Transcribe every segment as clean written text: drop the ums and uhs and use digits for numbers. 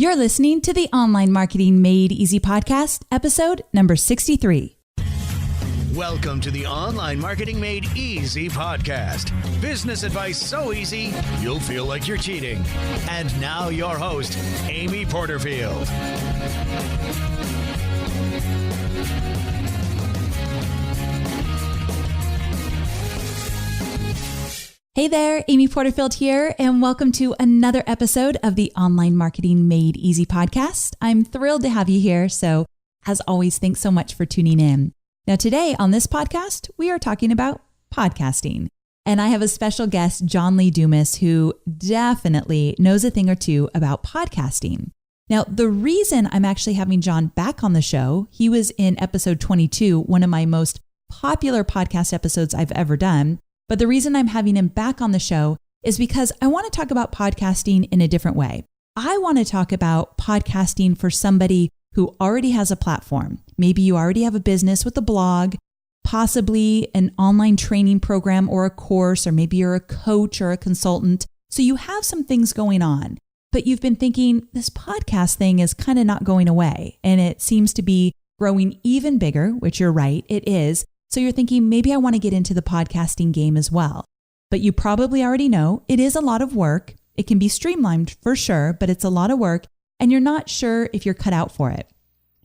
You're listening to the Online Marketing Made Easy podcast, episode number 63. Welcome to the Online Marketing Made Easy podcast. Business advice so easy, you'll feel like you're cheating. And now your host, Amy Porterfield. Hey there, Amy Porterfield here, and welcome to another episode of the Online Marketing Made Easy podcast. I'm thrilled to have you here. So as always, thanks so much for tuning in. Now today on this podcast, we are talking about podcasting. And I have a special guest, John Lee Dumas, who definitely knows a thing or two about podcasting. Now, the reason I'm actually having John back on the show, he was in episode 22, one of my most popular podcast episodes I've ever done. But the reason I'm having him back on the show is because I want to talk about podcasting in a different way. I want to talk about podcasting for somebody who already has a platform. Maybe you already have a business with a blog, possibly an online training program or a course, or maybe you're a coach or a consultant. So you have some things going on, but you've been thinking this podcast thing is kind of not going away. And it seems to be growing even bigger, which you're right, it is. So you're thinking, maybe I want to get into the podcasting game as well. But you probably already know it is a lot of work. It can be streamlined for sure, but it's a lot of work. And you're not sure if you're cut out for it.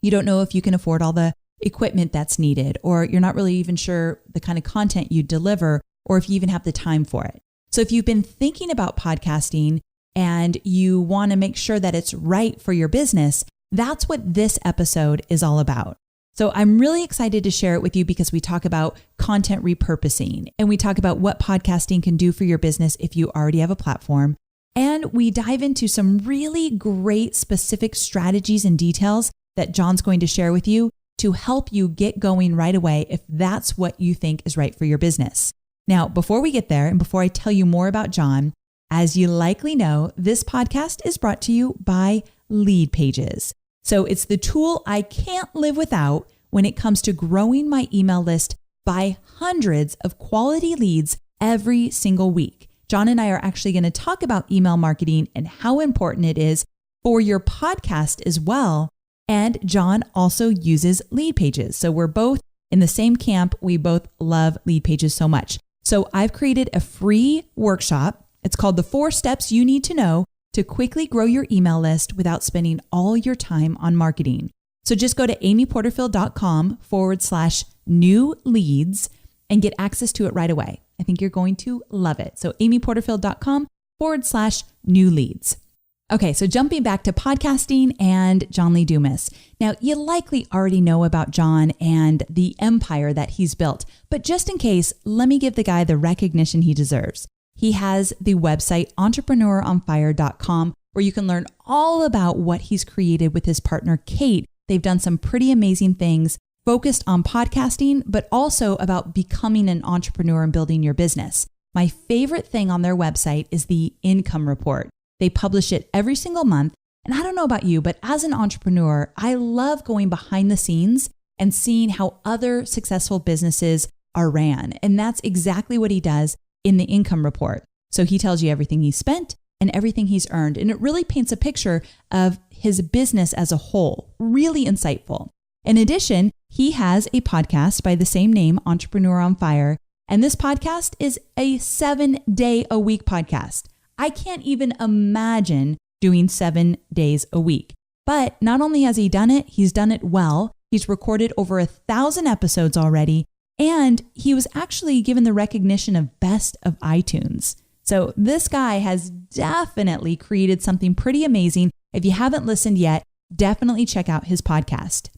You don't know if you can afford all the equipment that's needed, or you're not really even sure the kind of content you deliver, or if you even have the time for it. So if you've been thinking about podcasting and you want to make sure that it's right for your business, that's what this episode is all about. So I'm really excited to share it with you because we talk about content repurposing and we talk about what podcasting can do for your business if you already have a platform. And we dive into some really great specific strategies and details that John's going to share with you to help you get going right away if that's what you think is right for your business. Now, before we get there and before I tell you more about John, as you likely know, this podcast is brought to you by Lead Pages. So it's the tool I can't live without when it comes to growing my email list by hundreds of quality leads every single week. John and I are actually going to talk about email marketing and how important it is for your podcast as well. And John also uses Lead Pages. So we're both in the same camp. We both love Lead Pages so much. So I've created a free workshop. It's called the 4 Steps You Need to Know to Quickly Grow Your Email List Without Spending All Your Time on Marketing. So just go to amyporterfield.com/new leads and get access to it right away. I think you're going to love it. So amyporterfield.com/new leads. Okay, so jumping back to podcasting and John Lee Dumas. Now, you likely already know about John and the empire that he's built, but just in case, let me give the guy the recognition he deserves. He has the website entrepreneuronfire.com where you can learn all about what he's created with his partner, Kate. They've done some pretty amazing things focused on podcasting, but also about becoming an entrepreneur and building your business. My favorite thing on their website is the income report. They publish it every single month. And I don't know about you, but as an entrepreneur, I love going behind the scenes and seeing how other successful businesses are ran. And that's exactly what he does in the income report. So he tells you everything he spent and everything he's earned. And it really paints a picture of his business as a whole. Really insightful. In addition, he has a podcast by the same name, Entrepreneur on Fire. And this podcast is a 7-day-a-week podcast. I can't even imagine doing 7 days a week. But not only has he done it, he's done it well. He's recorded over 1,000 episodes already. And he was actually given the recognition of Best of iTunes. So this guy has definitely created something pretty amazing. If you haven't listened yet, definitely check out his podcast.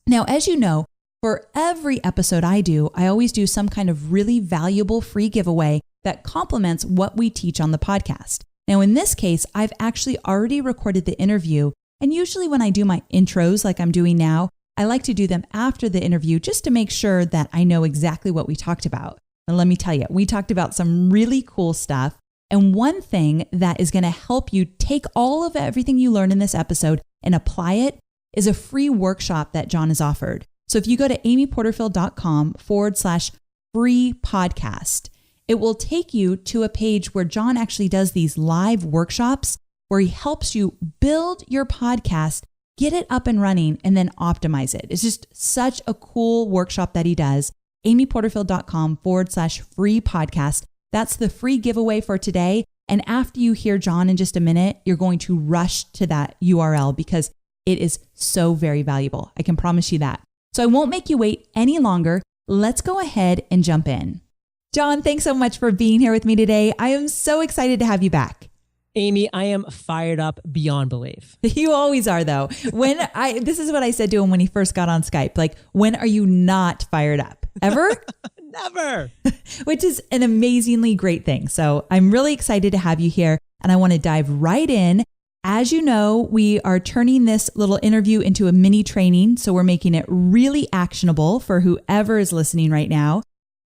Now, as you know, for every episode I do, I always do some kind of really valuable free giveaway that complements what we teach on the podcast. Now, in this case, I've actually already recorded the interview. And usually when I do my intros like I'm doing now, I like to do them after the interview just to make sure that I know exactly what we talked about. And let me tell you, we talked about some really cool stuff. And one thing that is going to help you take all of everything you learn in this episode and apply it is a free workshop that John has offered. So if you go to amyporterfield.com/free podcast, it will take you to a page where John actually does these live workshops where he helps you build your podcast, get it up and running, and then optimize it. It's just such a cool workshop that he does. amyporterfield.com/free podcast. That's the free giveaway for today. And after you hear John in just a minute, you're going to rush to that URL because it is so very valuable. I can promise you that. So I won't make you wait any longer. Let's go ahead and jump in. John, thanks so much for being here with me today. I am so excited to have you back. Amy, I am fired up beyond belief. You always are, though. This is what I said to him when he first got on Skype. Like, when are you not fired up? Ever? Never. Which is an amazingly great thing. So I'm really excited to have you here, and I want to dive right in. As you know, we are turning this little interview into a mini training. So we're making it really actionable for whoever is listening right now.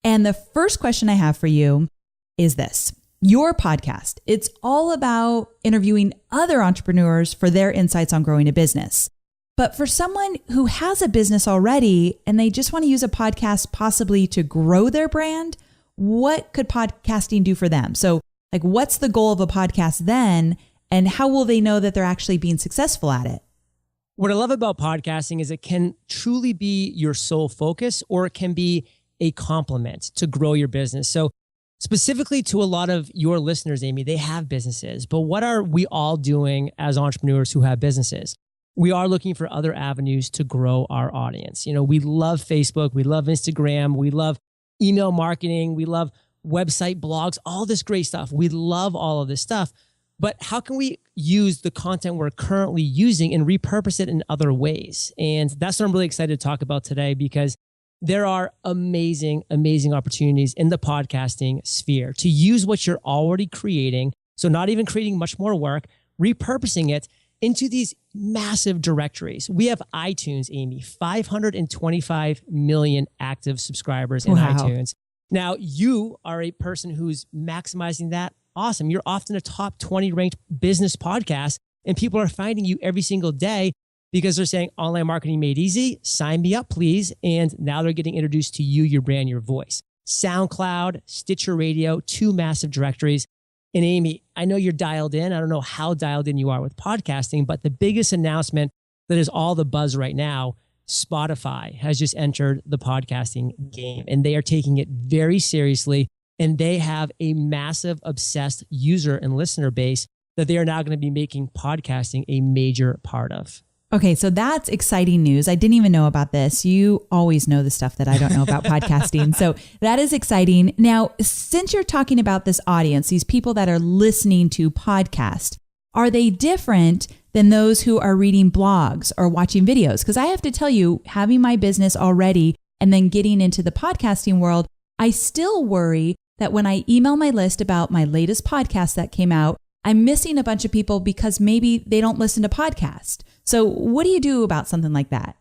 And the first question I have for you is this. Your podcast, it's all about interviewing other entrepreneurs for their insights on growing a business. But for someone who has a business already and they just want to use a podcast possibly to grow their brand, what could podcasting do for them? So like, what's the goal of a podcast then? And how will they know that they're actually being successful at it? What I love about podcasting is it can truly be your sole focus, or it can be a complement to grow your business. So specifically to a lot of your listeners, Amy, they have businesses, but what are we all doing as entrepreneurs who have businesses? We are looking for other avenues to grow our audience. You know, we love Facebook, we love Instagram, we love email marketing, we love website blogs, all this great stuff. We love all of this stuff, but how can we use the content we're currently using and repurpose it in other ways? And that's what I'm really excited to talk about today, because there are amazing, amazing opportunities in the podcasting sphere to use what you're already creating. So not even creating much more work, repurposing it into these massive directories. We have iTunes, Amy, 525 million active subscribers in iTunes. Now, you are a person who's maximizing that. Awesome. You're often a top 20 ranked business podcast, and people are finding you every single day because they're saying online marketing made easy. Sign me up, please. And now they're getting introduced to you, your brand, your voice. SoundCloud, Stitcher Radio, 2 massive directories. And Amy, I know you're dialed in. I don't know how dialed in you are with podcasting, but the biggest announcement that is all the buzz right now, Spotify has just entered the podcasting game, and they are taking it very seriously. And they have a massive, obsessed user and listener base that they are now going to be making podcasting a major part of. Okay, so that's exciting news. I didn't even know about this. You always know the stuff that I don't know about podcasting. So that is exciting. Now, since you're talking about this audience, these people that are listening to podcasts, are they different than those who are reading blogs or watching videos? Because I have to tell you, having my business already and then getting into the podcasting world, I still worry that when I email my list about my latest podcast that came out, I'm missing a bunch of people because maybe they don't listen to podcasts. So what do you do about something like that?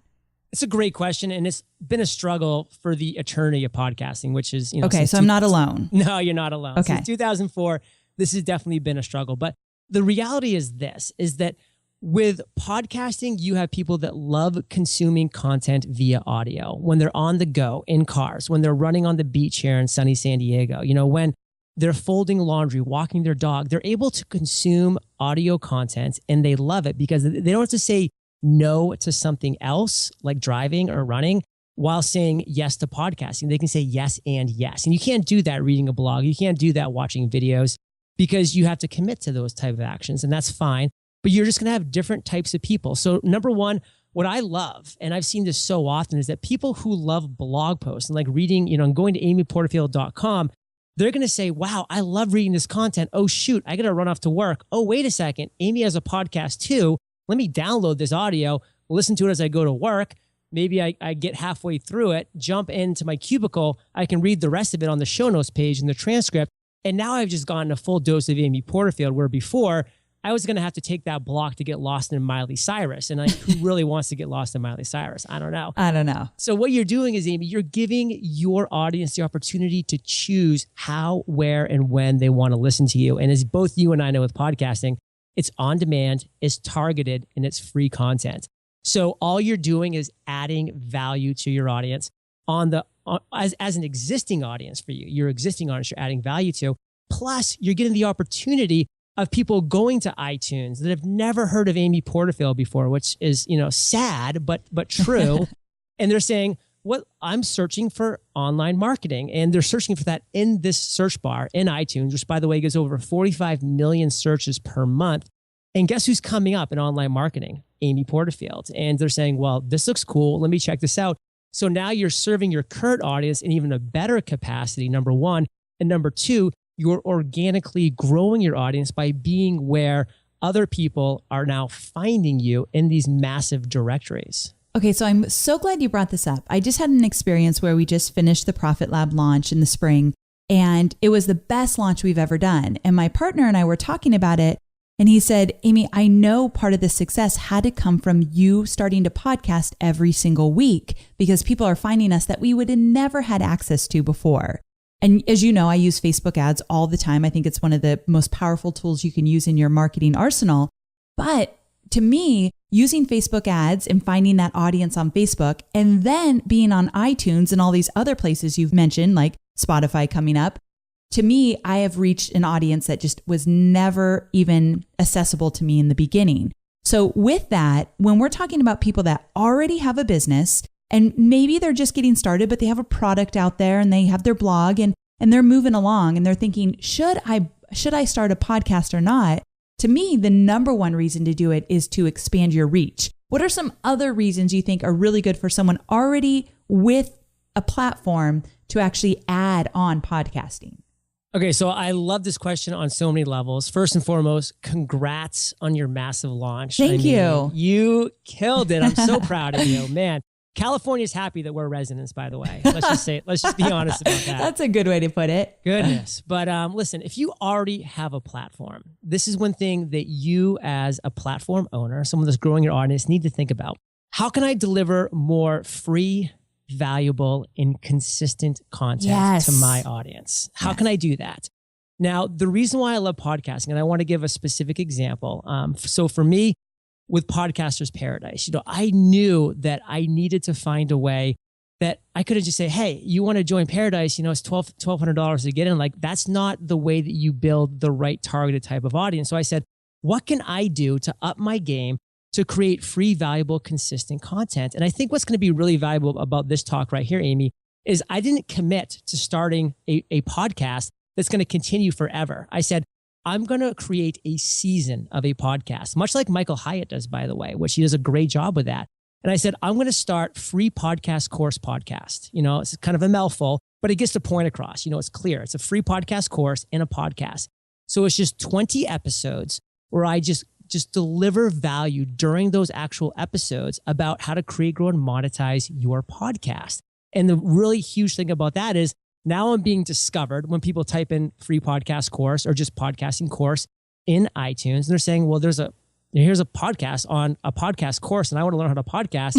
It's a great question, and it's been a struggle for the eternity of podcasting, which is, okay, so I'm not alone. No, you're not alone. Okay. Since 2004, this has definitely been a struggle. But the reality is that with podcasting, you have people that love consuming content via audio when they're on the go, in cars, when they're running on the beach here in sunny San Diego, when they're folding laundry, walking their dog, they're able to consume audio content, and they love it because they don't have to say no to something else like driving or running while saying yes to podcasting. They can say yes and yes. And you can't do that reading a blog. You can't do that watching videos because you have to commit to those type of actions, and that's fine. But you're just going to have different types of people. So number one, what I love, and I've seen this so often, is that people who love blog posts and like reading, and going to amyporterfield.com, they're going to say, wow, I love reading this content. Oh, shoot, I got to run off to work. Oh, wait a second. Amy has a podcast too. Let me download this audio, listen to it as I go to work. Maybe I get halfway through it, jump into my cubicle. I can read the rest of it on the show notes page in the transcript. And now I've just gotten a full dose of Amy Porterfield, where before I was going to have to take that block to get lost in Miley Cyrus. And who really wants to get lost in Miley Cyrus? I don't know. So what you're doing is, Amy, you're giving your audience the opportunity to choose how, where, and when they want to listen to you. And as both you and I know with podcasting, it's on demand, it's targeted, and it's free content. So all you're doing is adding value to your audience as an existing audience for you. Your existing audience you're adding value to. Plus, you're getting the opportunity of people going to iTunes that have never heard of Amy Porterfield before, which is, sad, but true. And they're saying, "What I'm searching for online marketing." And they're searching for that in this search bar in iTunes, which by the way, gets over 45 million searches per month. And guess who's coming up in online marketing? Amy Porterfield. And they're saying, well, this looks cool. Let me check this out. So now you're serving your current audience in even a better capacity, number one. And number two, you're organically growing your audience by being where other people are now finding you in these massive directories. Okay, so I'm so glad you brought this up. I just had an experience where we just finished the Profit Lab launch in the spring, and it was the best launch we've ever done. And my partner and I were talking about it, and he said, Amy, I know part of the success had to come from you starting to podcast every single week because people are finding us that we would have never had access to before. And as you know, I use Facebook ads all the time. I think it's one of the most powerful tools you can use in your marketing arsenal. But to me, using Facebook ads and finding that audience on Facebook and then being on iTunes and all these other places you've mentioned, like Spotify coming up, to me, I have reached an audience that just was never even accessible to me in the beginning. So with that, when we're talking about people that already have a business and maybe they're just getting started, but they have a product out there and they have their blog and they're moving along and they're thinking, should I start a podcast or not? To me, the number one reason to do it is to expand your reach. What are some other reasons you think are really good for someone already with a platform to actually add on podcasting? Okay, so I love this question on so many levels. First and foremost, congrats on your massive launch. Thank you. You killed it. I'm so proud of you, man. California's happy that we're residents, by the way. Let's just be honest about that. That's a good way to put it. Goodness. But listen, if you already have a platform, this is one thing that you as a platform owner, someone that's growing your audience, need to think about. How can I deliver more free, valuable, and consistent content to my audience? How can I do that? Now, the reason why I love podcasting, and I want to give a specific example. So for me, with Podcasters Paradise, I knew that I needed to find a way that I couldn't just say, hey, you want to join Paradise, it's $1,200 to get in. Like, that's not the way that you build the right targeted type of audience. So I said, what can I do to up my game to create free, valuable, consistent content? And I think what's going to be really valuable about this talk right here, Amy, is I didn't commit to starting a podcast that's going to continue forever. I said, I'm going to create a season of a podcast, much like Michael Hyatt does, by the way, which he does a great job with that. And I said, I'm going to start free podcast course podcast. It's kind of a mouthful, but it gets the point across. It's clear. It's a free podcast course and a podcast. So it's just 20 episodes where I just deliver value during those actual episodes about how to create, grow, and monetize your podcast. And the really huge thing about that is now I'm being discovered when people type in free podcast course or just podcasting course in iTunes. And they're saying, well, here's a podcast on a podcast course and I want to learn how to podcast.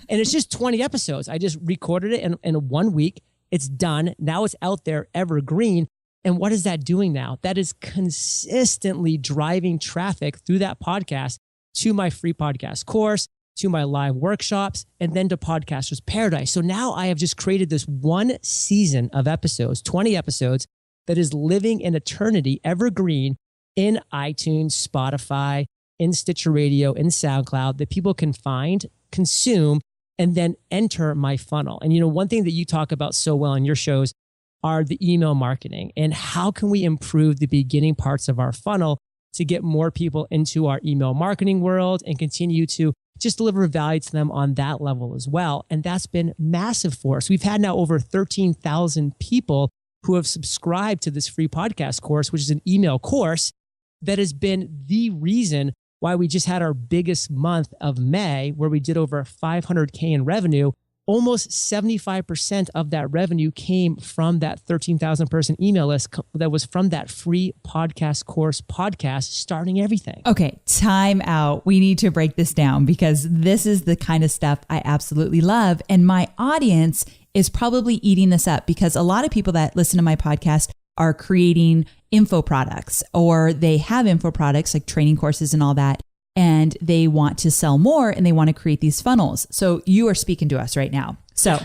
And it's just 20 episodes. I just recorded it in 1 week. It's done. Now it's out there evergreen. And what is that doing now? That is consistently driving traffic through that podcast to my free podcast course, to my live workshops, and then to Podcasters Paradise. So now I have just created this one season of episodes, 20 episodes, that is living in eternity, evergreen, in iTunes, Spotify, in Stitcher Radio, in SoundCloud, that people can find, consume, and then enter my funnel. And one thing that you talk about so well in your shows are the email marketing and how can we improve the beginning parts of our funnel to get more people into our email marketing world and continue to just deliver value to them on that level as well. And that's been massive for us. We've had now over 13,000 people who have subscribed to this free podcast course, which is an email course that has been the reason why we just had our biggest month of May, where we did over 500K in revenue. Almost 75% of that revenue came from that 13,000 person email list that was from that free podcast course podcast, starting everything. Okay, time out. We need to break this down because this is the kind of stuff I absolutely love. And my audience is probably eating this up because a lot of people that listen to my podcast are creating info products or they have info products like training courses and all that. And they want to sell more and they want to create these funnels. So you are speaking to us right now. So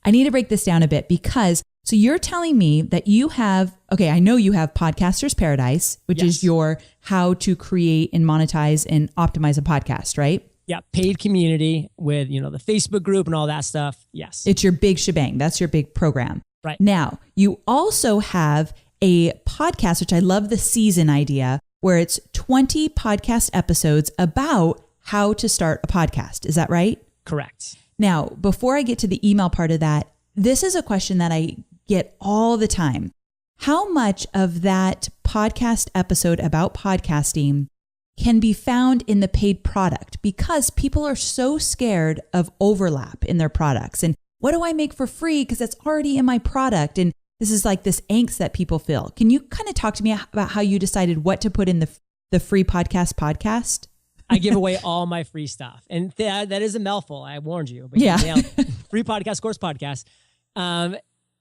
I need to break this down a bit because So you're telling me that you have, okay, I know you have Podcaster's Paradise, which is your how to create and monetize and optimize a podcast, right? Yeah, paid community with, the Facebook group and all that stuff. Yes. It's your big shebang. That's your big program. Right. Now, you also have a podcast, which I love the season idea, where it's 20 podcast episodes about how to start a podcast. Is that right? Correct. Now, before I get to the email part of that, this is a question that I get all the time. How much of that podcast episode about podcasting can be found in the paid product? Because people are so scared of overlap in their products. And what do I make for free? Because it's already in my product. And this is like this angst that people feel. Can you kind of talk to me about how you decided what to put in the free podcast? I give away all my free stuff. And that is a mouthful. I warned you. But yeah. Free podcast, course podcast.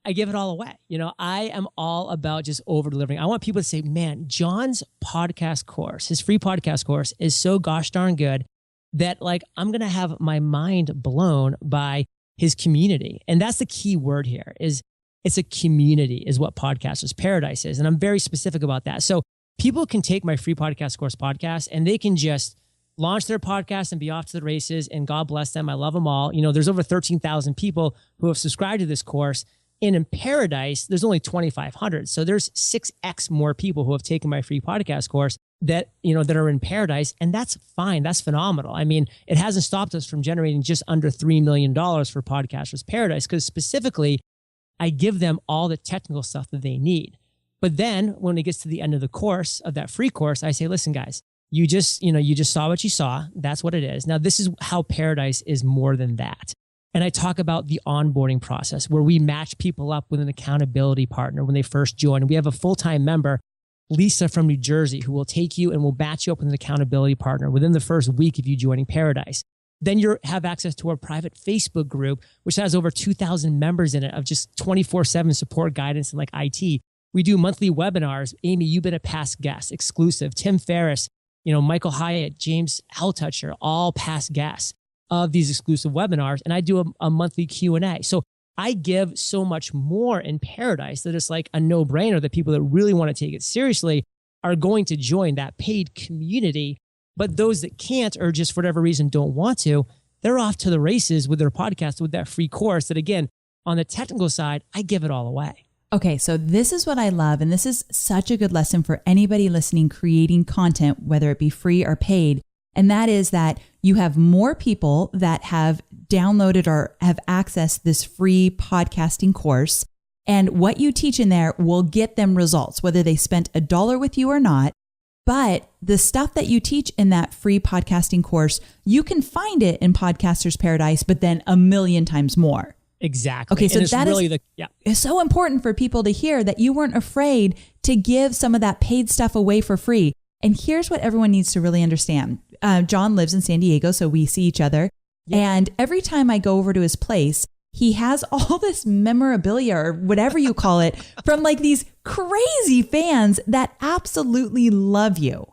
I give it all away. I am all about just over delivering. I want people to say, man, John's podcast course, his free podcast course is so gosh darn good that I'm going to have my mind blown by his community. And that's the key word here is it's a community is what Podcaster's Paradise is. And I'm very specific about that. So people can take my free podcast course podcast and they can just launch their podcast and be off to the races. And God bless them. I love them all. There's over 13,000 people who have subscribed to this course. And in Paradise, there's only 2,500. So there's 6x more people who have taken my free podcast course that are in Paradise. And that's fine. That's phenomenal. I mean, it hasn't stopped us from generating just under $3 million for Podcaster's Paradise because specifically, I give them all the technical stuff that they need. But then when it gets to the end of the course of that free course, I say, listen, guys, you just saw what you saw. That's what it is. Now, this is how Paradise is more than that. And I talk about the onboarding process where we match people up with an accountability partner when they first join. We have a full-time member, Lisa from New Jersey, who will take you and will match you up with an accountability partner within the first week of you joining Paradise. Then you have access to our private Facebook group, which has over 2,000 members in it of just 24/7 support guidance and IT. We do monthly webinars. Amy, you've been a past guest, exclusive. Tim Ferriss, Michael Hyatt, James Helltoucher, all past guests of these exclusive webinars. And I do a monthly Q&A. So I give so much more in Paradise that it's like a no-brainer that people that really want to take it seriously are going to join that paid community. But those that can't or just for whatever reason don't want to, they're off to the races with their podcast, with that free course that, again, on the technical side, I give it all away. Okay, so this is what I love. And this is such a good lesson for anybody listening, creating content, whether it be free or paid. And that is that you have more people that have downloaded or have accessed this free podcasting course. And what you teach in there will get them results, whether they spent $1 with you or not. But the stuff that you teach in that free podcasting course, you can find it in Podcaster's Paradise, but then a million times more. Exactly. Okay, so that really is so important for people to hear that you weren't afraid to give some of that paid stuff away for free. And here's what everyone needs to really understand. John lives in San Diego, so we see each other. Yeah. And every time I go over to his place, he has all this memorabilia or whatever you call it from these crazy fans that absolutely love you,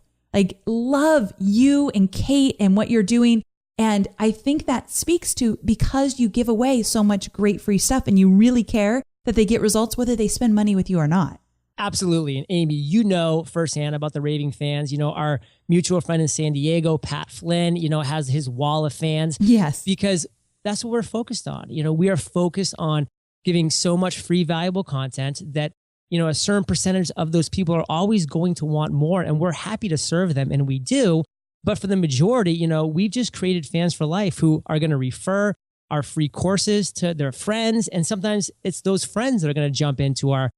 love you and Kate and what you're doing. And I think that speaks to because you give away so much great free stuff and you really care that they get results, whether they spend money with you or not. Absolutely. And Amy, firsthand about the raving fans. Our mutual friend in San Diego, Pat Flynn, has his wall of fans. Yes. Because that's what we're focused on. We are focused on giving so much free, valuable content that, a certain percentage of those people are always going to want more. And we're happy to serve them. And we do. But for the majority, we've just created fans for life who are going to refer our free courses to their friends. And sometimes it's those friends that are going to jump into our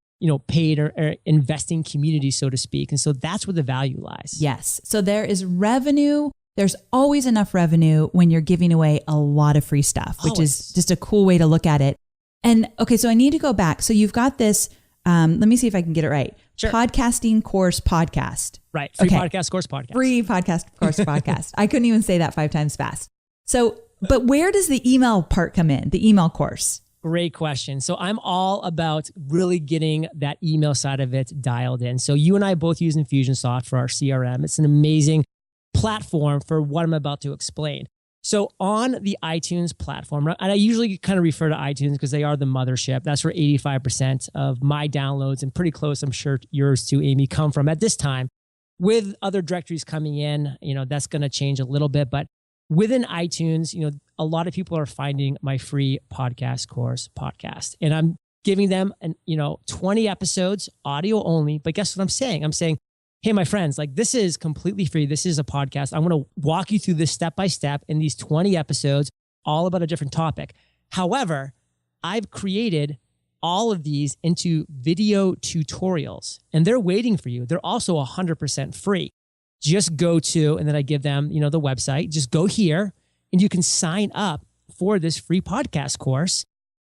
paid or investing community, so to speak. And so that's where the value lies. Yes. So there is revenue. There's always enough revenue when you're giving away a lot of free stuff, which is just a cool way to look at it. And okay, so I need to go back. So you've got this, let me see if I can get it right. Sure. Podcasting course podcast. Right. Free podcast course podcast. Free podcast course podcast. I couldn't even say that 5 times fast. So, but where does the email part come in? The email course? Great question. So I'm all about really getting that email side of it dialed in. So you and I both use Infusionsoft for our CRM. It's an amazing platform for what I'm about to explain. So on the iTunes platform, and I usually kind of refer to iTunes because they are the mothership. That's where 85% of my downloads, and pretty close, I'm sure yours too, Amy, come from at this time. With other directories coming in, that's going to change a little bit. But within iTunes, a lot of people are finding my free podcast course podcast. And I'm giving them 20 episodes, audio only. But guess what I'm saying? I'm saying, hey, my friends, this is completely free. This is a podcast. I'm going to walk you through this step by step in these 20 episodes, all about a different topic. However, I've created all of these into video tutorials, and they're waiting for you. They're also 100% free. Just go to, and then I give them, the website. Just go here, and you can sign up for this free podcast course.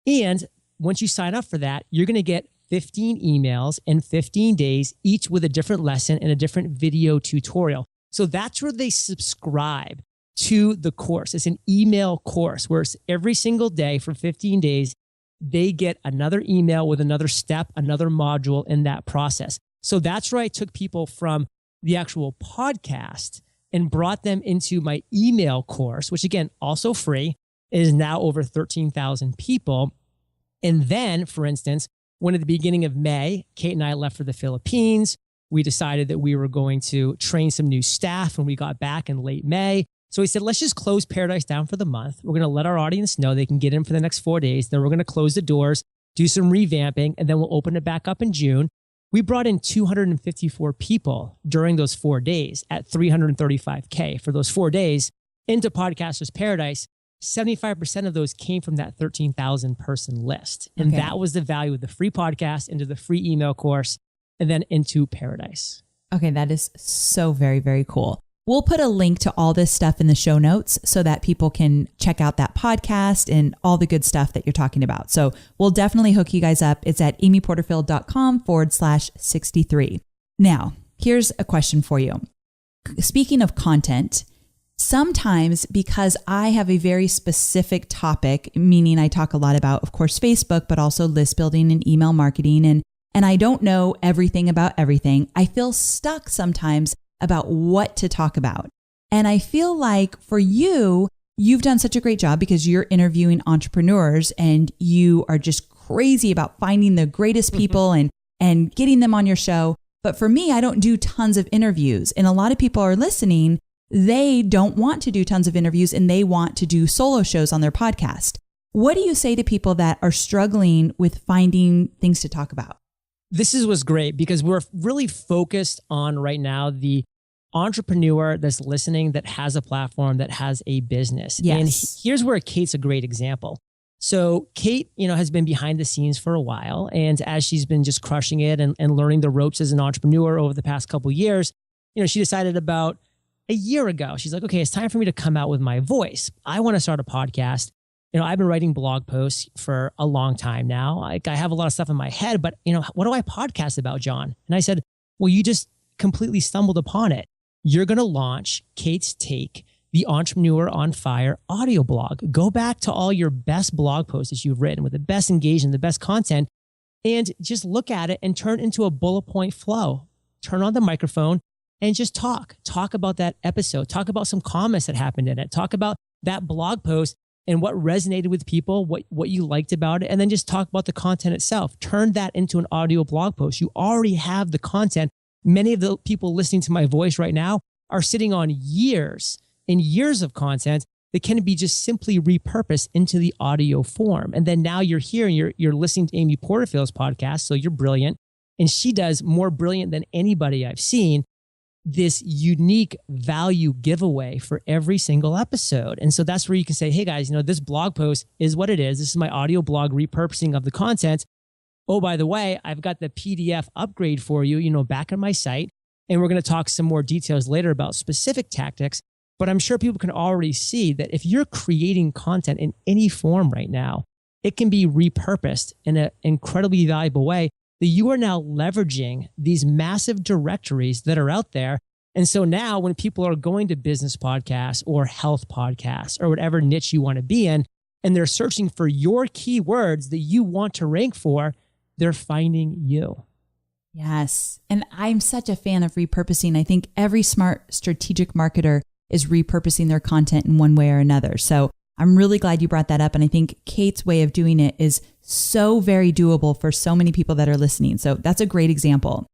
And once you sign up for that, you're going to get 15 emails in 15 days, each with a different lesson and a different video tutorial. So that's where they subscribe to the course. It's an email course where it's every single day for 15 days, they get another email with another step, another module in that process. So that's where I took people from the actual podcast and brought them into my email course, which again, also free. It is now over 13,000 people. And then, for instance, when at the beginning of May, Kate and I left for the Philippines, we decided that we were going to train some new staff when we got back in late May. So we said, let's just close Paradise down for the month. We're going to let our audience know they can get in for the next 4 days. Then we're going to close the doors, do some revamping, and then we'll open it back up in June. We brought in 254 people during those 4 days at $335K for those 4 days into Podcasters Paradise. 75% of those came from that 13,000 person list. And that was the value of the free podcast into the free email course and then into Paradise. Okay, that is so very, very cool. We'll put a link to all this stuff in the show notes so that people can check out that podcast and all the good stuff that you're talking about. So we'll definitely hook you guys up. It's at amyporterfield.com/63. Now, here's a question for you. Speaking of content, sometimes because I have a very specific topic, meaning I talk a lot about, of course, Facebook, but also list building and email marketing, and I don't know everything about everything, I feel stuck sometimes about what to talk about. And I feel like for you, you've done such a great job because you're interviewing entrepreneurs and you are just crazy about finding the greatest people and getting them on your show. But for me, I don't do tons of interviews. And a lot of people are listening. They don't want to do tons of interviews and they want to do solo shows on their podcast. What do you say to people that are struggling with finding things to talk about? This was great because we're really focused on right now the entrepreneur that's listening that has a platform, that has a business. Yes. And here's where Kate's a great example. So Kate, has been behind the scenes for a while. And as she's been just crushing it and learning the ropes as an entrepreneur over the past couple of years, she decided about a year ago, she's like, okay, it's time for me to come out with my voice. I want to start a podcast. I've been writing blog posts for a long time now. I have a lot of stuff in my head, but what do I podcast about, John? And I said, well, you just completely stumbled upon it. You're going to launch Kate's Take, the Entrepreneur on Fire audio blog. Go back to all your best blog posts that you've written with the best engagement, the best content, and just look at it and turn it into a bullet point flow. Turn on the microphone and just talk about that episode. Talk about some comments that happened in it. Talk about that blog post and what resonated with people, what you liked about it, and then just talk about the content itself. Turn that into an audio blog post. You already have the content. Many of the people listening to my voice right now are sitting on years and years of content that can be just simply repurposed into the audio form. And then now you're here and you're listening to Amy Porterfield's podcast, so you're brilliant. And she does more brilliant than anybody I've seen this unique value giveaway for every single episode. And so that's where you can say, hey guys, this blog post is what it is. This is my audio blog repurposing of the content. Oh, by the way, I've got the PDF upgrade for you, back on my site. And we're going to talk some more details later about specific tactics. But I'm sure people can already see that if you're creating content in any form right now, it can be repurposed in an incredibly valuable way that you are now leveraging these massive directories that are out there. And so now when people are going to business podcasts or health podcasts or whatever niche you want to be in, and they're searching for your keywords that you want to rank for, they're finding you. Yes. And I'm such a fan of repurposing. I think every smart strategic marketer is repurposing their content in one way or another. So I'm really glad you brought that up. And I think Kate's way of doing it is so very doable for so many people that are listening. So that's a great example.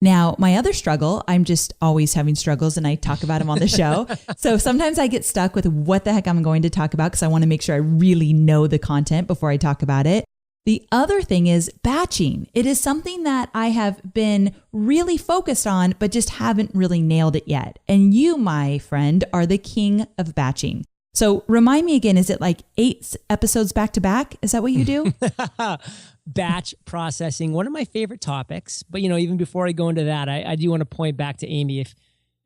Now, my other struggle, I'm just always having struggles and I talk about them on the show. So sometimes I get stuck with what the heck I'm going to talk about because I want to make sure I really know the content before I talk about it. The other thing is batching. It is something that I have been really focused on, but just haven't really nailed it yet. And you, my friend, are the king of batching. So remind me again, is it like 8 episodes back to back? Is that what you do? Batch processing, one of my favorite topics. But, even before I go into that, I do want to point back to Amy.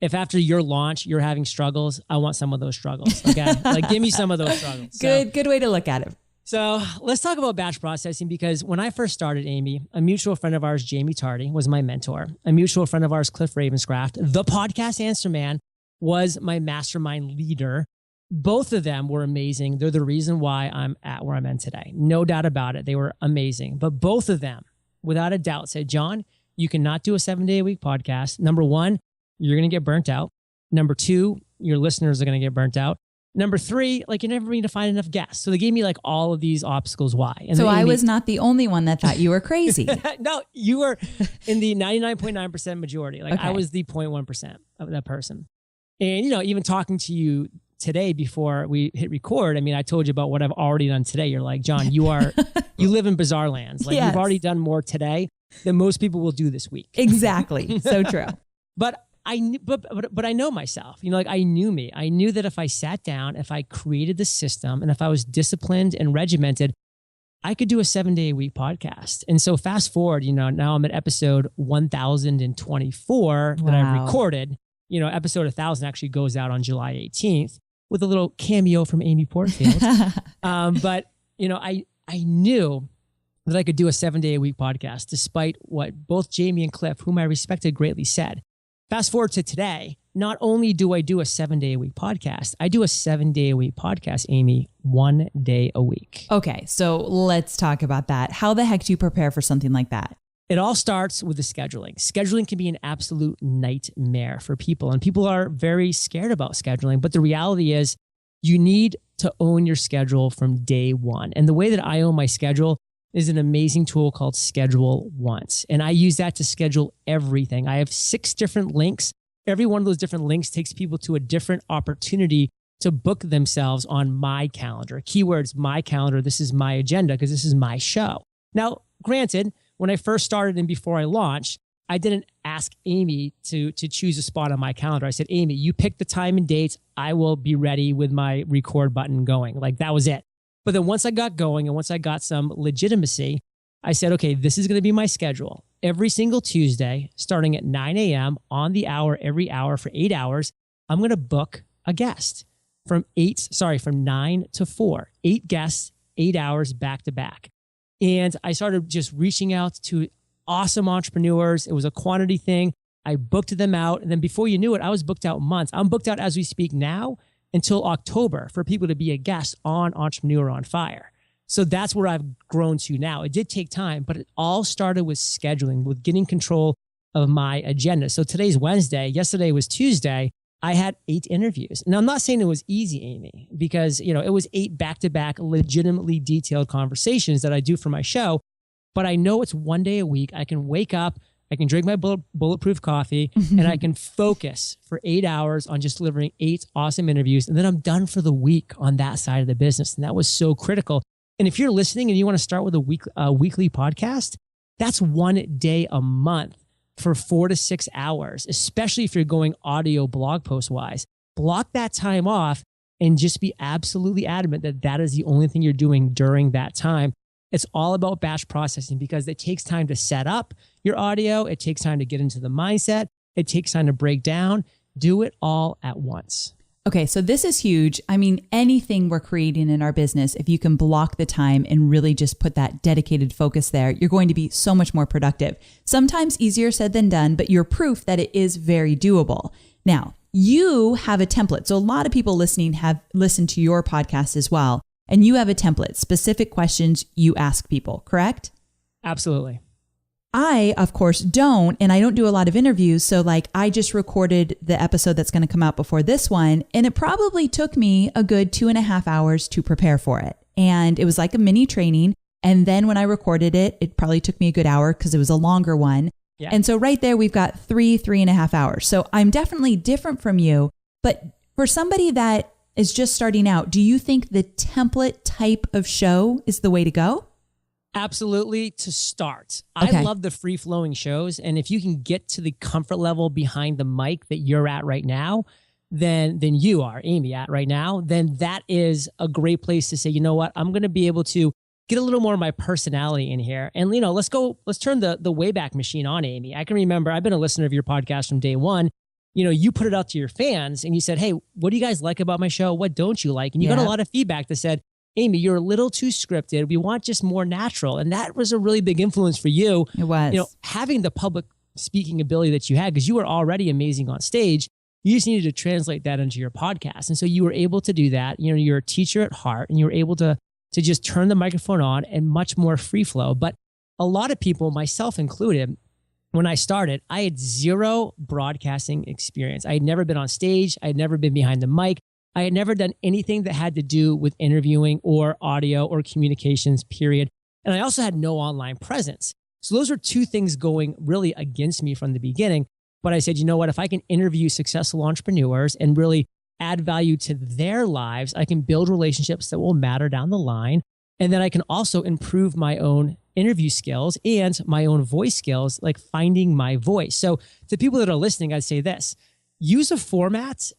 If after your launch, you're having struggles, I want some of those struggles. Okay. Give me some of those struggles. Good way to look at it. So let's talk about batch processing, because when I first started, Amy, a mutual friend of ours, Jamie Tardy, was my mentor. A mutual friend of ours, Cliff Ravenscraft, the podcast answer man, was my mastermind leader. Both of them were amazing. They're the reason why I'm at where I'm at today. No doubt about it. They were amazing. But both of them, without a doubt, said, John, you cannot do a 7-day-a-week podcast. Number 1, you're going to get burnt out. Number 2, your listeners are going to get burnt out. Number 3, you're never going to find enough guests. So they gave me all of these obstacles why. And so I was not the only one that thought you were crazy. No, you were in the 99.9% majority. Okay. I was the 0.1% of that person. And, even talking to you today before we hit record, I told you about what I've already done today. You're like, John, you live in bizarre lands. Yes. You've already done more today than most people will do this week. Exactly. So true. But I know myself, I knew me. I knew that if I sat down, if I created the system, and if I was disciplined and regimented, I could do a 7-day-a-week podcast. And so fast forward, now I'm at episode 1024 that I've recorded. Episode 1000 actually goes out on July 18th with a little cameo from Amy Porterfield. But I knew that I could do a 7-day-a-week podcast, despite what both Jamie and Cliff, whom I respected greatly, said. Fast forward to today, not only do I do a 7-day-a-week podcast, I do a 7-day-a-week podcast, Amy, 1 day a week. Okay, so let's talk about that. How the heck do you prepare for something like that? It all starts with the scheduling. Scheduling can be an absolute nightmare for people, and people are very scared about scheduling. But the reality is you need to own your schedule from day one. And the way that I own my schedule is an amazing tool called Schedule Once. And I use that to schedule everything. I have 6 different links. Every one of those different links takes people to a different opportunity to book themselves on my calendar. Keywords, my calendar. This is my agenda because this is my show. Now, granted, when I first started and before I launched, I didn't ask Amy to choose a spot on my calendar. I said, Amy, you pick the time and dates. I will be ready with my record button going. That was it. But then once I got going and once I got some legitimacy, I said, okay, this is going to be my schedule. Every single Tuesday, starting at 9 a.m. on the hour, every hour for 8 hours, I'm going to book a guest from 9 to 4, 8 guests, 8 hours back to back. And I started just reaching out to awesome entrepreneurs. It was a quantity thing. I booked them out. And then before you knew it, I was booked out months. I'm booked out as we speak now until October for people to be a guest on Entrepreneur on Fire. So that's where I've grown to now. It did take time, but it all started with scheduling, with getting control of my agenda. So today's Wednesday. Yesterday was Tuesday. I had 8 interviews. Now, I'm not saying it was easy, Amy, because it was 8 back-to-back legitimately detailed conversations that I do for my show. But I know it's 1 day a week. I can wake up, I can drink my bulletproof coffee, and I can focus for 8 hours on just delivering 8 awesome interviews. And then I'm done for the week on that side of the business. And that was so critical. And if you're listening and you want to start with a weekly podcast, that's 1 day a month for 4 to 6 hours, especially if you're going audio blog post wise. Block that time off and just be absolutely adamant that that is the only thing you're doing during that time. It's all about batch processing because it takes time to set up your audio. It takes time to get into the mindset. It takes time to break down. Do it all at once. Okay, so this is huge. Anything we're creating in our business, if you can block the time and really just put that dedicated focus there, you're going to be so much more productive. Sometimes easier said than done, but you're proof that it is very doable. Now, you have a template. So a lot of people listening have listened to your podcast as well. And you have a template, specific questions you ask people, correct? Absolutely. I, of course, don't, and I don't do a lot of interviews. So like I just recorded the episode that's going to come out before this one, and it probably took me a good 2.5 hours to prepare for it. And it was like a mini training. And then when I recorded it, it probably took me a good hour because it was a longer one. Yeah. And so right there, we've got 3.5 hours. So I'm definitely different from you. But for somebody that is just starting out, do you think the template type of show is the way to go? Absolutely, to start. Okay. I love the free-flowing shows. And if you can get to the comfort level behind the mic that you're at right now, then you are, Amy, at right now, then that is a great place to say, you know what, I'm going to be able to get a little more of my personality in here. And, you know, let's turn the Wayback Machine on, Amy. I can remember, I've been a listener of your podcast from day one. You know, you put it out to your fans and you said, hey, what do you guys like about my show? What don't you like? And you got a lot of feedback that said, Amy, you're a little too scripted. We want just more natural. And that was a really big influence for you. It was. You know, having the public speaking ability that you had, because you were already amazing on stage. You just needed to translate that into your podcast. And so you were able to do that. You know, you're a teacher at heart and you were able to just turn the microphone on and much more free flow. But a lot of people, myself included, when I started, I had zero broadcasting experience. I had never been on stage. I had never been behind the mic. I had never done anything that had to do with interviewing or audio or communications, period. And I also had no online presence. So those were two things going really against me from the beginning. But I said, you know what, if I can interview successful entrepreneurs and really add value to their lives, I can build relationships that will matter down the line. And then I can also improve my own interview skills and my own voice skills, like finding my voice. So to people that are listening, I'd say this: use a format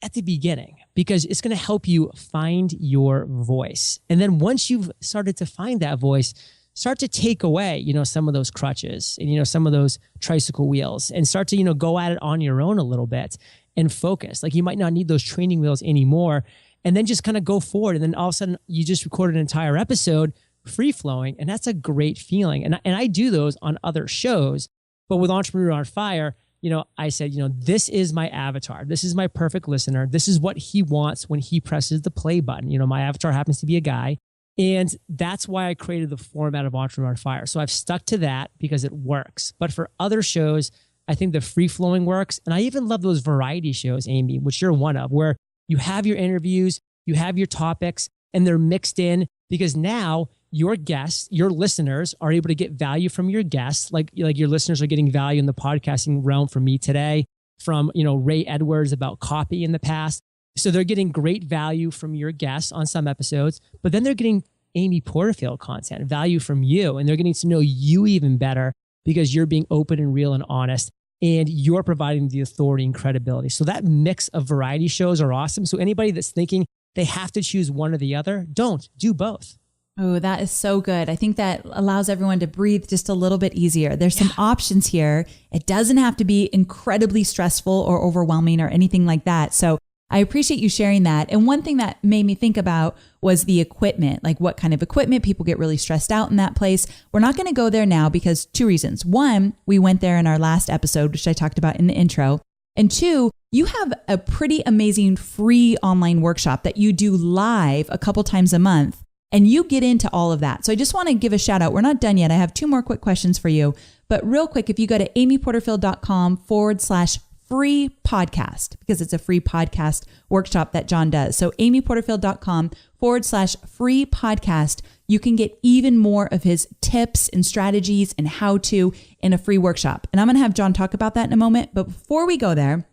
at the beginning because it's going to help you find your voice. And then once you've started to find that voice, start to take away, you know, some of those crutches and, you know, some of those tricycle wheels and start to, you know, go at it on your own a little bit and focus. Like you might not need those training wheels anymore, and then just kind of go forward. And then all of a sudden you just recorded an entire episode free flowing. And that's a great feeling. And I do those on other shows, but with Entrepreneur on Fire, you know, I said, you know, this is my avatar. This is my perfect listener. This is what he wants when he presses the play button. You know, my avatar happens to be a guy. And that's why I created the format of Entrepreneur on Fire. So I've stuck to that because it works. But for other shows, I think the free flowing works. And I even love those variety shows, Amy, which you're one of, where you have your interviews, you have your topics, and they're mixed in because now your guests, your listeners are able to get value from your guests. Like your listeners are getting value in the podcasting realm from me today, from, you know, Ray Edwards about copy in the past. So they're getting great value from your guests on some episodes, but then they're getting Amy Porterfield content, value from you, and they're getting to know you even better because you're being open and real and honest, and you're providing the authority and credibility. So that mix of variety shows are awesome. So anybody that's thinking they have to choose one or the other, don't. Do both. Oh, that is so good. I think that allows everyone to breathe just a little bit easier. There's some options here. It doesn't have to be incredibly stressful or overwhelming or anything like that. So I appreciate you sharing that. And one thing that made me think about was the equipment, like what kind of equipment. People get really stressed out in that place. We're not going to go there now because two reasons. One, we went there in our last episode, which I talked about in the intro. And two, you have a pretty amazing free online workshop that you do live a couple times a month. And you get into all of that. So I just want to give a shout out. We're not done yet. I have two more quick questions for you. But real quick, if you go to amyporterfield.com/free podcast, because it's a free podcast workshop that John does. So amyporterfield.com/free podcast, you can get even more of his tips and strategies and how to in a free workshop. And I'm going to have John talk about that in a moment. But before we go there,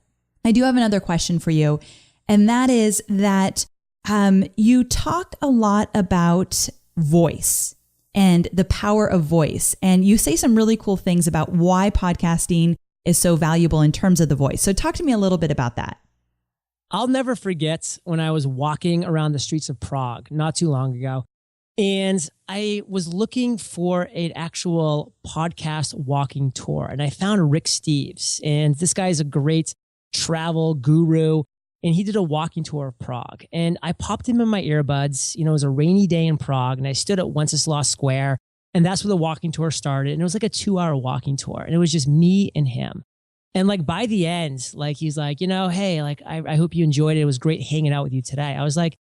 I do have another question for you. And that is that you talk a lot about voice and the power of voice. And you say some really cool things about why podcasting is so valuable in terms of the voice. So talk to me a little bit about that. I'll never forget when I was walking around the streets of Prague not too long ago, and I was looking for an actual podcast walking tour. And I found Rick Steves, and this guy is a great travel guru. And he did a walking tour of Prague. And I popped him in my earbuds. You know, it was a rainy day in Prague, and I stood at Wenceslas Square, and that's where the walking tour started. And it was like a 2-hour walking tour, and it was just me and him. And like by the end, like he's like, you know, hey, like I hope you enjoyed it. It was great hanging out with you today. I was like,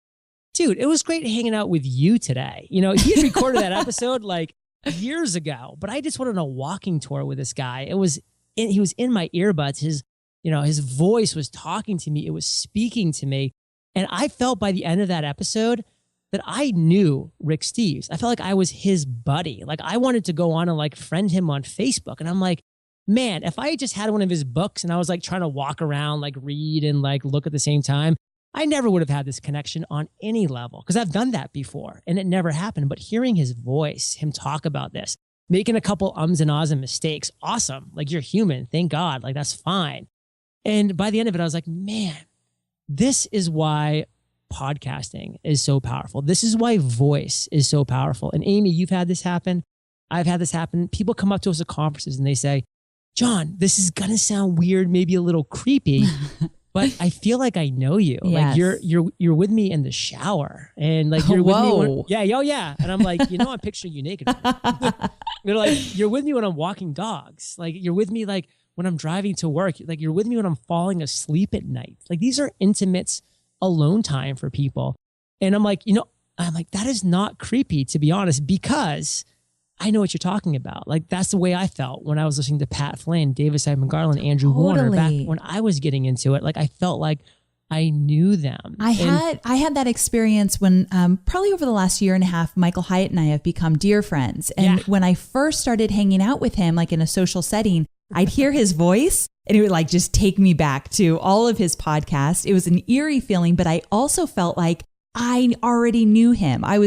dude, it was great hanging out with you today. You know, he had recorded that episode like years ago, but I just went on a walking tour with this guy. He was in my earbuds. His voice was talking to me. It was speaking to me. And I felt by the end of that episode that I knew Rick Steves. I felt like I was his buddy. Like I wanted to go on and like friend him on Facebook. And I'm like, man, if I just had one of his books and I was like trying to walk around, like read and like look at the same time, I never would have had this connection on any level because I've done that before and it never happened. But hearing his voice, him talk about this, making a couple ums and ahs and mistakes, awesome. Like you're human. Thank God. Like that's fine. And by the end of it, I was like, man, this is why podcasting is so powerful. This is why voice is so powerful. And Amy, you've had this happen. I've had this happen. People come up to us at conferences and they say, John, this is going to sound weird, maybe a little creepy, but I feel like I know you. Yes. Like you're with me in the shower and like you're with me. Yeah. And I'm like, I'm picturing you naked. They're like, you're with me when I'm walking dogs. Like you're with me like when I'm driving to work. Like you're with me when I'm falling asleep at night. Like these are intimate alone time for people. And I'm like, that is not creepy, to be honest, because I know what you're talking about. Like that's the way I felt when I was listening to Pat Flynn, David Simon Garland, Andrew Warner back when I was getting into it. Like I felt like I knew them. I had that experience when probably over the last year and a half, Michael Hyatt and I have become dear friends. And when I first started hanging out with him, like in a social setting, I'd hear his voice and it would like just take me back to all of his podcasts. It was an eerie feeling, but I also felt like I already knew him. I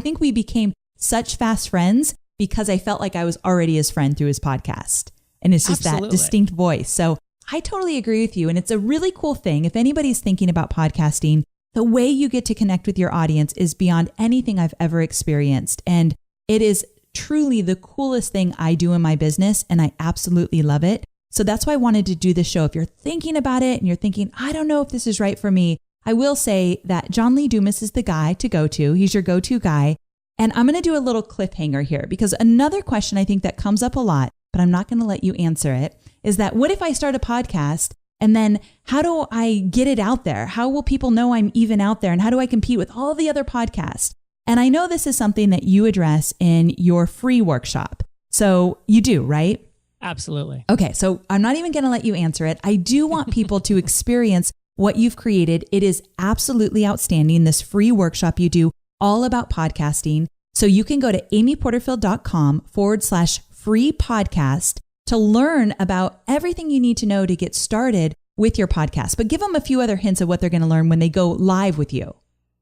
think we became such fast friends because I felt like I was already his friend through his podcast. And it's just that distinct voice. So I totally agree with you. And it's a really cool thing. If anybody's thinking about podcasting, the way you get to connect with your audience is beyond anything I've ever experienced. And it is truly the coolest thing I do in my business. And I absolutely love it. So that's why I wanted to do this show. If you're thinking about it and you're thinking, I don't know if this is right for me, I will say that John Lee Dumas is the guy to go to. He's your go-to guy. And I'm going to do a little cliffhanger here because another question I think that comes up a lot, but I'm not going to let you answer it, is that what if I start a podcast and then how do I get it out there? How will people know I'm even out there? And how do I compete with all the other podcasts? And I know this is something that you address in your free workshop. So you do, right? Absolutely. Okay. So I'm not even going to let you answer it. I do want people to experience what you've created. It is absolutely outstanding. This free workshop you do all about podcasting. So you can go to amyporterfield.com/free podcast to learn about everything you need to know to get started with your podcast. But give them a few other hints of what they're going to learn when they go live with you.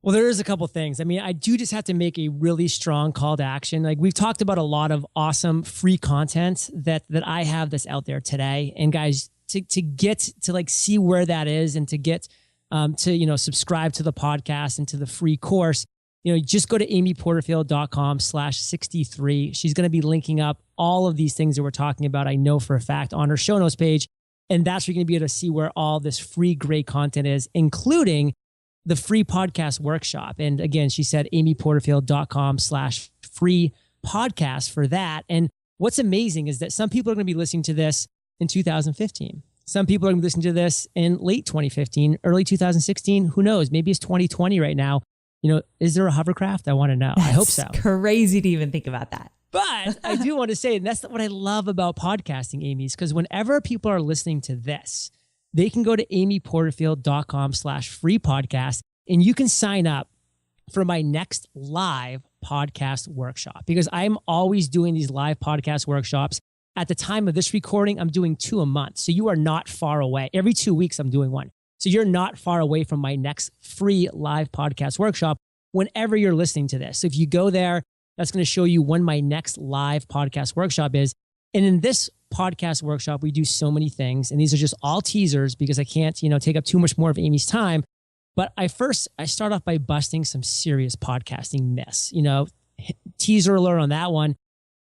Well, there is a couple things. I mean, I do just have to make a really strong call to action. Like we've talked about a lot of awesome free content that I have that's out there today. And guys, to get to like see where that is and to get to, subscribe to the podcast and to the free course, just go to amyporterfield.com/63. She's going to be linking up all of these things that we're talking about, I know for a fact, on her show notes page. And that's where you're going to be able to see where all this free great content is, including the free podcast workshop. And again, she said amyporterfield.com/free podcast for that. And what's amazing is that some people are going to be listening to this in 2015. Some people are going to be listening to this in late 2015, early 2016. Who knows? Maybe it's 2020 right now. Is there a hovercraft? I want to know. I hope so. Crazy to even think about that. But I do want to say, and that's what I love about podcasting, Amy, is because whenever people are listening to this, they can go to amyporterfield.com/free podcast and you can sign up for my next live podcast workshop because I'm always doing these live podcast workshops. At the time of this recording, I'm doing 2 a month. So you are not far away. Every 2 weeks, I'm doing one. So you're not far away from my next free live podcast workshop whenever you're listening to this. So if you go there, that's going to show you when my next live podcast workshop is. And in this podcast workshop, we do so many things. And these are just all teasers because I can't, take up too much more of Amy's time. But I start off by busting some serious podcasting myths. Teaser alert on that one.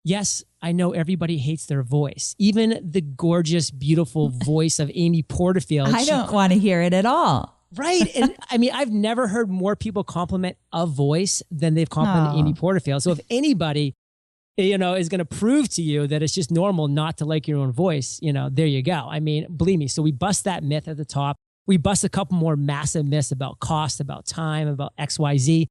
Yes, I know everybody hates their voice. Even the gorgeous, beautiful voice of Amy Porterfield. I don't want to hear it at all. Right. And I mean, I've never heard more people compliment a voice than they've complimented Amy Porterfield. So if anybody, is going to prove to you that it's just normal not to like your own voice, there you go. I mean, believe me. So we bust that myth at the top. We bust a couple more massive myths about cost, about time, about XYZ.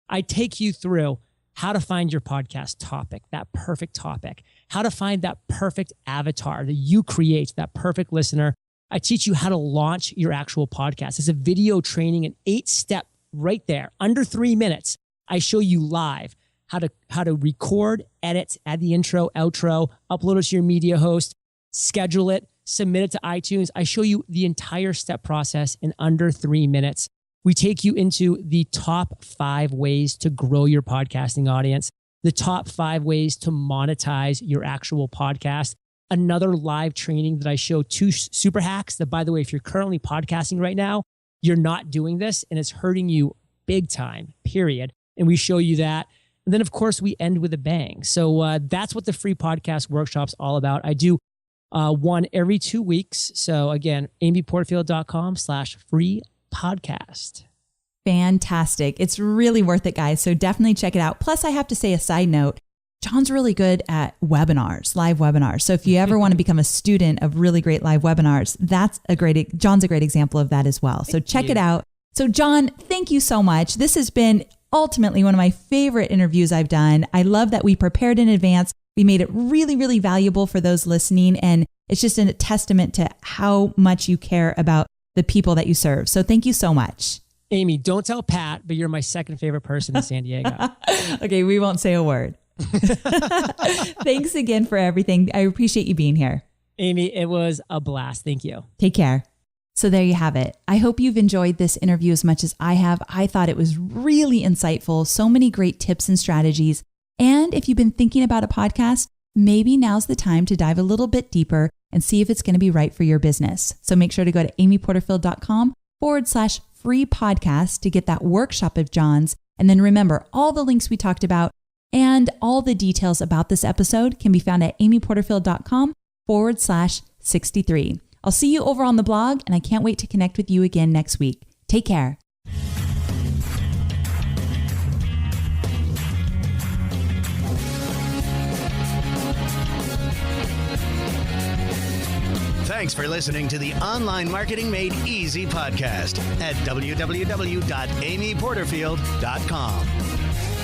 I take you through how to find your podcast topic, that perfect topic, how to find that perfect avatar that you create, that perfect listener. I teach you how to launch your actual podcast. It's a video training, an 8-step right there, under 3 minutes. I show you live how to record, edit, add the intro, outro, upload it to your media host, schedule it, submit it to iTunes. I show you the entire step process in under 3 minutes. We take you into the top 5 ways to grow your podcasting audience, the top 5 ways to monetize your actual podcast, another live training that I show 2 super hacks that, by the way, if you're currently podcasting right now, you're not doing this and it's hurting you big time, period. And we show you that. And then, of course, we end with a bang. So that's what the free podcast workshop's all about. I do one every 2 weeks. So again, amyporterfield.com/free podcast. Fantastic. It's really worth it, guys. So definitely check it out. Plus, I have to say a side note, John's really good at webinars, live webinars. So if you ever want to become a student of really great live webinars, John's a great example of that as well. So check it out. So John, thank you so much. This has been ultimately one of my favorite interviews I've done. I love that we prepared in advance. We made it really, really valuable for those listening. And it's just a testament to how much you care about the people that you serve. So thank you so much. Amy, don't tell Pat, but you're my second favorite person in San Diego. Okay, we won't say a word. Thanks again for everything. I appreciate you being here. Amy, it was a blast. Thank you. Take care. So there you have it. I hope you've enjoyed this interview as much as I have. I thought it was really insightful. So many great tips and strategies. And if you've been thinking about a podcast, maybe now's the time to dive a little bit deeper and see if it's going to be right for your business. So make sure to go to amyporterfield.com/free podcast to get that workshop of John's. And then remember, all the links we talked about and all the details about this episode can be found at amyporterfield.com/63. I'll see you over on the blog, and I can't wait to connect with you again next week. Take care. Thanks for listening to the Online Marketing Made Easy podcast at www.amyporterfield.com.